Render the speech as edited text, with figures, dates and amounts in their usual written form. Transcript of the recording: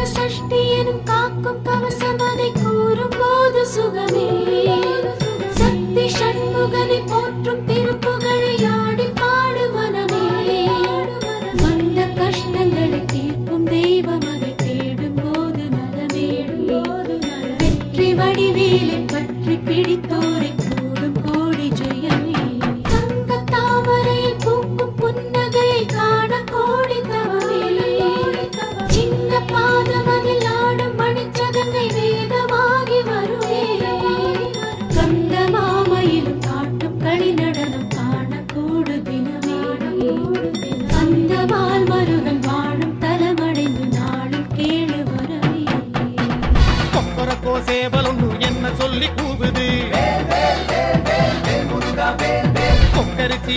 சஷ்டி எனும் காக்கும் கவசம் அதை கூறும் போது சுகமே சக்தி சண்முகனை போற்றும் திருப்புகழை ஆடி பாடு மனமே வந்த கஷ்டங்களை தீர்க்கும் தெய்வம் அதை தேடும் போது நலமே வெற்றி வடிவேலை பற்றி பிடித்தோரை கூடும் கோடி ஜெயமே தங்க தாமரையில் பூக்கும் புன்னகையை காண கோடி தவமே சின்ன பாதமதில் ஆடும் மணிச்சதங்கை வேதமாகி வருவே கந்த மாமையிலும் காட்டும் களி நடனம் காண கூடு தினமே அந்த மால் மருகன் வாழும் தலமடைந்து நாளும் கேளு வரவே கொக்கரக்கோ சேவலொன்று என்ன சொல்லி கூவுது கொக்கரிச்சி